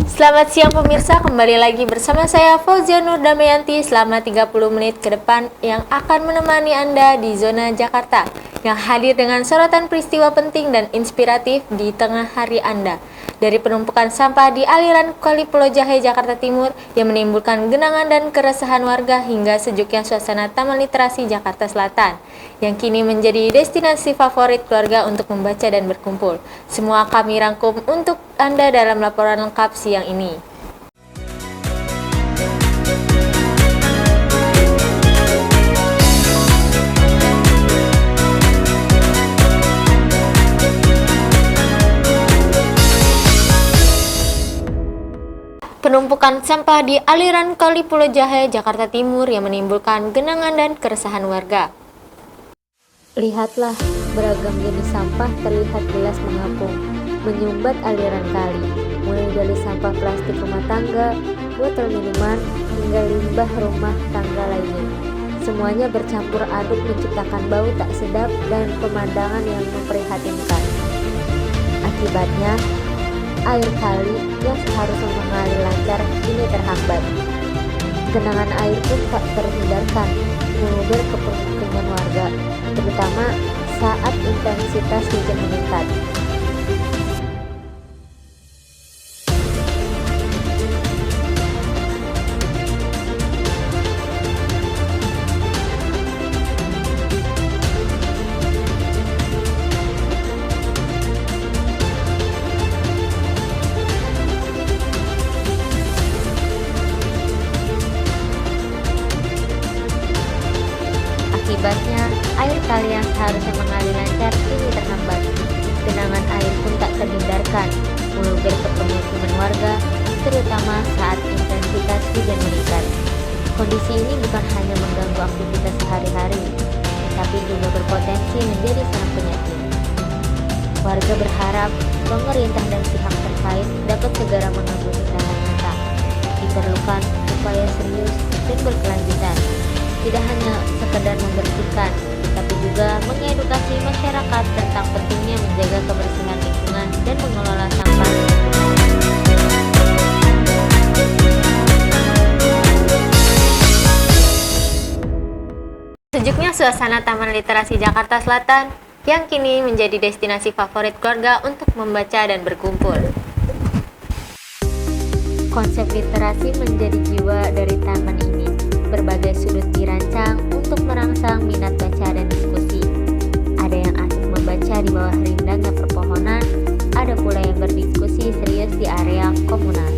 Selamat siang pemirsa, kembali lagi bersama saya Fauzia Nur Damayanti selama 30 menit ke depan yang akan menemani Anda di zona Jakarta yang hadir dengan sorotan peristiwa penting dan inspiratif di tengah hari Anda. Dari penumpukan sampah di aliran Kali Pulau Jahe, Jakarta Timur yang menimbulkan genangan dan keresahan warga hingga sejuknya suasana Taman Literasi Jakarta Selatan yang kini menjadi destinasi favorit keluarga untuk membaca dan berkumpul. Semua kami rangkum untuk Anda dalam laporan lengkap siang ini. Penumpukan sampah di aliran Kali Pulau Jahe, Jakarta Timur yang menimbulkan genangan dan keresahan warga. Lihatlah, beragam jenis sampah terlihat jelas mengapung, menyumbat aliran kali, mulai dari sampah plastik rumah tangga, botol minuman, hingga limbah rumah tangga lainnya. Semuanya bercampur aduk menciptakan bau tak sedap dan pemandangan yang memprihatinkan. Akibatnya, air kali yang seharusnya mengalir lancar kini terhambat. Genangan air pun tak terhindarkan, menguber ke permukiman warga, terutama saat intensitas hujan meningkat. Akibatnya, air kali yang seharusnya mengalir lancar kini terhambat. Genangan air pun tak terhindarkan, meluber ke permukiman warga, terutama saat intensitas hujan meningkat. Kondisi ini bukan hanya mengganggu aktivitas sehari-hari, tapi juga berpotensi menjadi sarang penyakit. Warga berharap pemerintah dan pihak terkait dapat segera mengambil tindakan nyata. Diperlukan upaya serius dan berkelanjutan. Tidak hanya sekedar membersihkan, tapi juga mengedukasi masyarakat tentang pentingnya menjaga kebersihan lingkungan dan mengelola sampah. Sejuknya suasana Taman Literasi Jakarta Selatan yang kini menjadi destinasi favorit keluarga untuk membaca dan berkumpul. Konsep literasi menjadi jiwa dari taman ini. Berbagai sudut dirancang untuk merangsang minat baca dan diskusi. Ada yang asik membaca di bawah rindangnya perpohonan, ada pula yang berdiskusi serius di area komunal.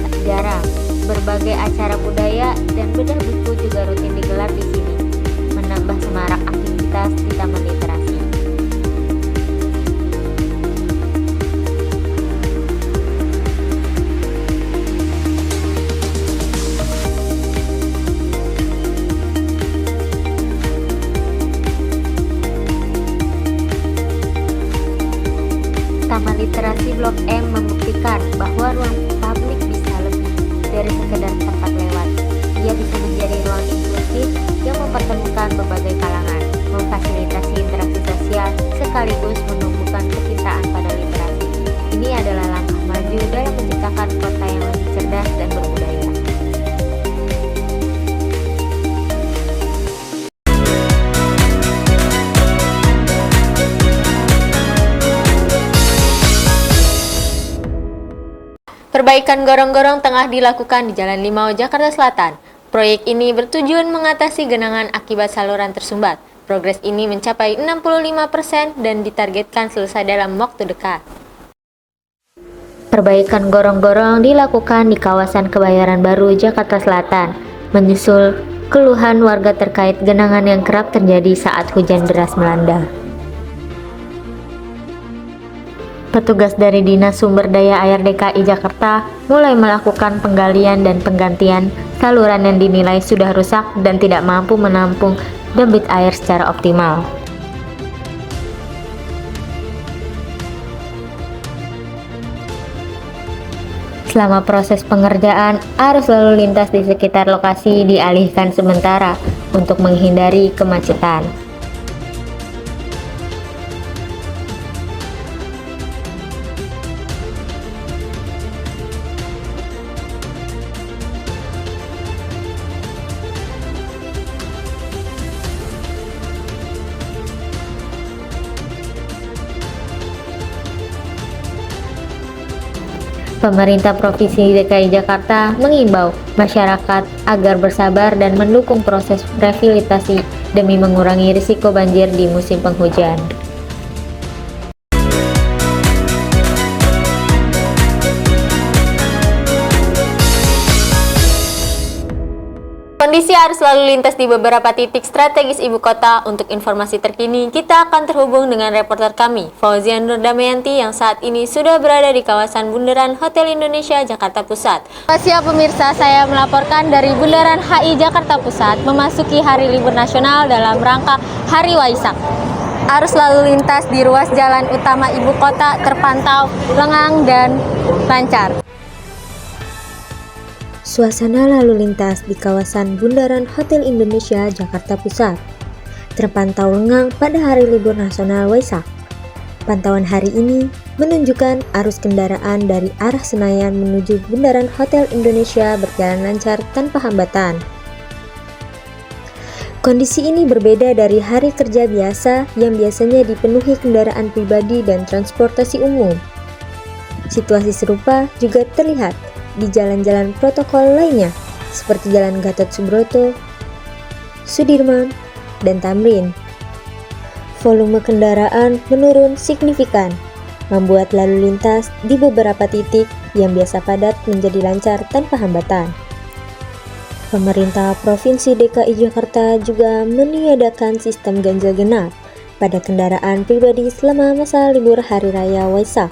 Tak jarang, berbagai acara budaya dan bedah buku juga rutin digelar di sini, menambah semarak aktivitas di Taman Literasi. Taman Literasi Blok M membuktikan bahwa ruang publik bisa lebih dari sekedar tempat lewat. Ia bisa menjadi ruang inklusif yang mempertemukan berbagai kalangan, memfasilitasi interaksi sosial, sekaligus menumbuhkan kecintaan pada literasi. Ini adalah langkah maju dalam menciptakan kota yang lebih cerdas dan berbudaya. Perbaikan gorong-gorong tengah dilakukan di Jalan Limau, Jakarta Selatan. Proyek ini bertujuan mengatasi genangan akibat saluran tersumbat. Progres ini mencapai 65% dan ditargetkan selesai dalam waktu dekat. Perbaikan gorong-gorong dilakukan di kawasan Kebayoran Baru, Jakarta Selatan, menyusul keluhan warga terkait genangan yang kerap terjadi saat hujan deras melanda. Petugas dari Dinas Sumber Daya Air DKI Jakarta mulai melakukan penggalian dan penggantian saluran yang dinilai sudah rusak dan tidak mampu menampung debit air secara optimal. Selama proses pengerjaan, arus lalu lintas di sekitar lokasi dialihkan sementara untuk menghindari kemacetan. Pemerintah Provinsi DKI Jakarta mengimbau masyarakat agar bersabar dan mendukung proses rehabilitasi demi mengurangi risiko banjir di musim penghujan. Kondisi arus lalu lintas di beberapa titik strategis ibu kota. Untuk informasi terkini, kita akan terhubung dengan reporter kami, Fauzian Nur Damayanti, yang saat ini sudah berada di kawasan Bundaran Hotel Indonesia, Jakarta Pusat. Siap pemirsa, saya melaporkan dari Bundaran HI Jakarta Pusat memasuki hari libur nasional dalam rangka Hari Waisak. Arus lalu lintas di ruas jalan utama ibu kota terpantau lengang dan lancar. Suasana lalu lintas di kawasan Bundaran Hotel Indonesia, Jakarta Pusat terpantau lengang pada hari libur nasional Waisak. Pantauan hari ini menunjukkan arus kendaraan dari arah Senayan menuju Bundaran Hotel Indonesia berjalan lancar tanpa hambatan. Kondisi ini berbeda dari hari kerja biasa yang biasanya dipenuhi kendaraan pribadi dan transportasi umum. Situasi serupa juga terlihat di jalan-jalan protokol lainnya seperti Jalan Gatot Subroto, Sudirman, dan Tamrin. Volume kendaraan menurun signifikan, membuat lalu lintas di beberapa titik yang biasa padat menjadi lancar tanpa hambatan. Pemerintah Provinsi DKI Jakarta juga meniadakan sistem ganjil genap pada kendaraan pribadi selama masa libur Hari Raya Waisak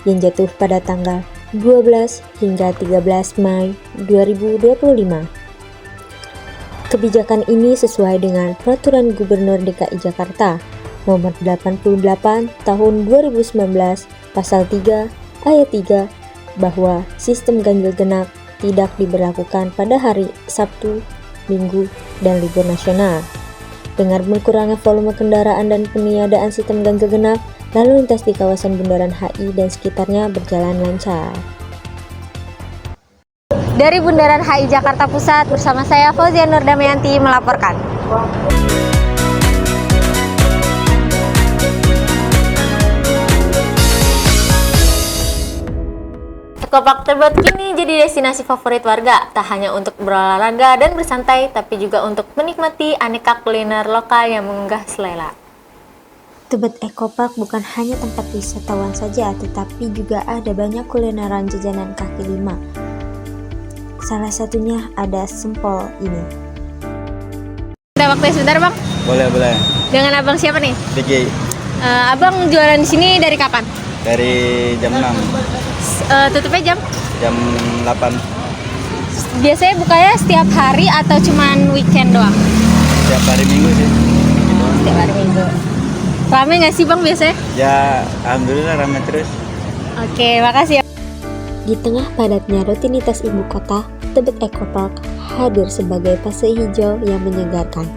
yang jatuh pada tanggal 12 hingga 13 Mei 2025. Kebijakan ini sesuai dengan Peraturan Gubernur DKI Jakarta Nomor 88 Tahun 2019 Pasal 3 Ayat 3 bahwa sistem ganjil genap tidak diberlakukan pada hari Sabtu, Minggu, dan libur nasional. Dengan berkurangnya volume kendaraan dan peniadaan sistem ganjil genap, lalu lintas di kawasan Bundaran HI dan sekitarnya berjalan lancar. Dari Bundaran HI Jakarta Pusat, bersama saya Fauzian Nur Damayanti melaporkan. Ekopark Tebet kini jadi destinasi favorit warga, tak hanya untuk berolahraga dan bersantai, tapi juga untuk menikmati aneka kuliner lokal yang menggugah selera. Tebet Ekopark bukan hanya tempat wisatawan saja, tetapi juga ada banyak kulineran jajanan kaki lima. Salah satunya ada sempol ini. Ada waktu sebentar, Bang? Boleh. Dengan Abang siapa nih? Diki. Abang jualan di sini dari kapan? Dari jam 6. Tutupnya Jam 8. Biasanya bukanya setiap hari atau cuman weekend doang? Setiap hari Minggu sih. Setiap hari Minggu. Rame nggak sih Bang biasanya? Ya, alhamdulillah ramai terus. Oke, makasih ya. Di tengah padatnya rutinitas ibu kota, Tebet Ekopark hadir sebagai fase hijau yang menyegarkan.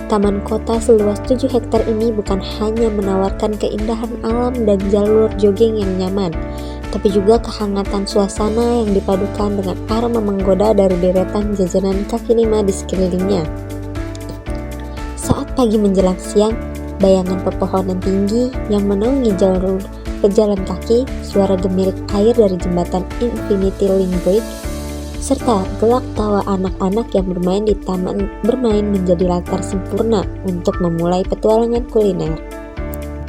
Taman kota seluas 7 hektar ini bukan hanya menawarkan keindahan alam dan jalur jogging yang nyaman, tapi juga kehangatan suasana yang dipadukan dengan aroma menggoda dari deretan jajanan kaki lima di sekelilingnya. Saat pagi menjelang siang, bayangan pepohonan tinggi yang menaungi jalur pejalan kaki, suara gemirik air dari jembatan Infinity Link Bridge, serta gelak tawa anak-anak yang bermain di taman bermain menjadi latar sempurna untuk memulai petualangan kuliner.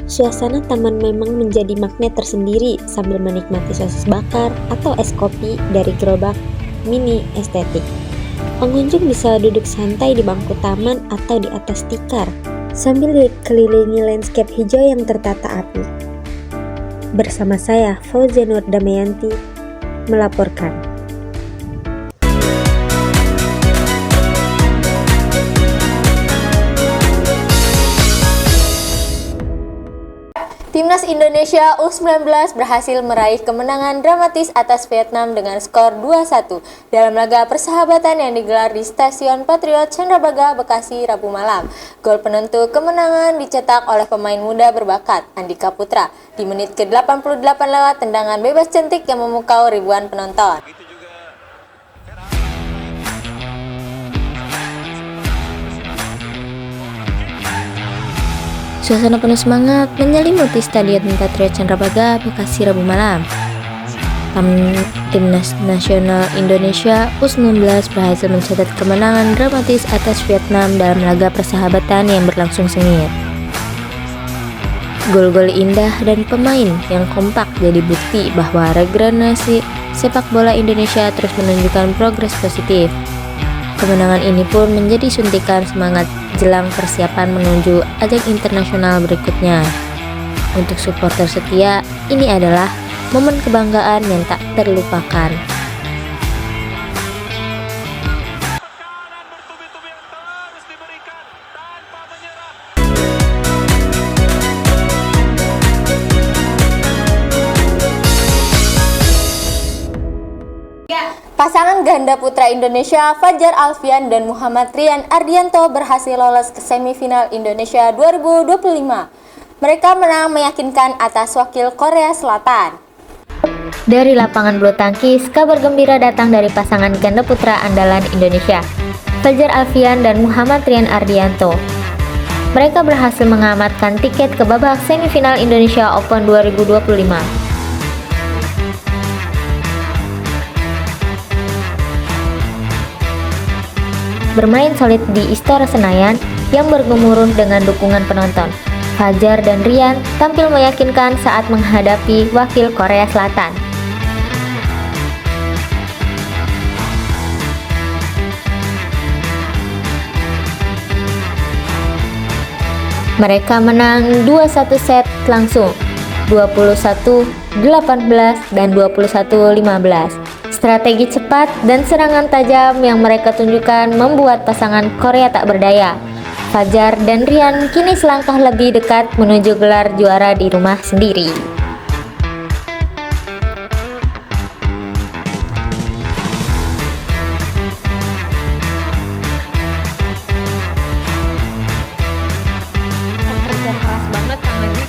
Suasana taman memang menjadi magnet tersendiri sambil menikmati sosis bakar atau es kopi dari gerobak mini estetik. Pengunjung bisa duduk santai di bangku taman atau di atas tikar sambil dikelilingi landscape hijau yang tertata api. Bersama saya, Fauzian Nur Damayanti, melaporkan. Timnas Indonesia U19 berhasil meraih kemenangan dramatis atas Vietnam dengan skor 2-1 dalam laga persahabatan yang digelar di Stasiun Patriot Candrabaga, Bekasi, Rabu malam. Gol penentu kemenangan dicetak oleh pemain muda berbakat, Andika Putra, di menit ke-88 lewat tendangan bebas cantik yang memukau ribuan penonton. Suasana penuh semangat menyelimuti Stadion Patriot Candrabaga, Bekasi, Rabu malam. Timnas nasional Indonesia U19 berhasil mencatat kemenangan dramatis atas Vietnam dalam laga persahabatan yang berlangsung sengit. Gol-gol indah dan pemain yang kompak jadi bukti bahwa regenerasi sepak bola Indonesia terus menunjukkan progres positif. Kemenangan ini pun menjadi suntikan semangat jelang persiapan menuju ajang internasional berikutnya. Untuk supporter setia, ini adalah momen kebanggaan yang tak terlupakan. Pasangan ganda putra Indonesia Fajar Alfian dan Muhammad Rian Ardianto berhasil lolos ke semifinal Indonesia 2025. Mereka menang meyakinkan atas wakil Korea Selatan. Dari lapangan bulu tangkis, kabar gembira datang dari pasangan ganda putra andalan Indonesia, Fajar Alfian dan Muhammad Rian Ardianto. Mereka berhasil mengamankan tiket ke babak semifinal Indonesia Open 2025. Bermain solid di Istora Senayan yang bergemuruh dengan dukungan penonton, Fajar dan Rian tampil meyakinkan saat menghadapi wakil Korea Selatan. Mereka menang 2-1 set langsung, 21-18 dan 21-15. Strategi cepat dan serangan tajam yang mereka tunjukkan membuat pasangan Korea tak berdaya. Fajar dan Rian kini selangkah lebih dekat menuju gelar juara di rumah sendiri. Kerja keras banget tangannya.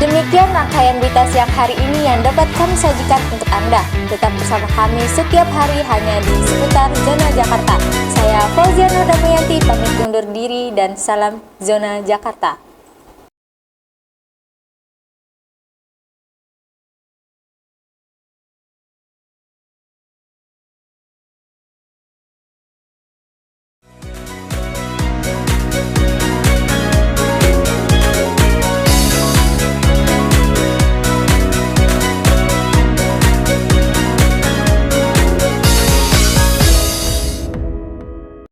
Demikian rangkaian berita siang hari ini yang dapat kami sajikan untuk Anda. Tetap bersama kami setiap hari hanya di seputar Zona Jakarta. Saya Fauziana Damayanti pamit undur diri dan salam Zona Jakarta.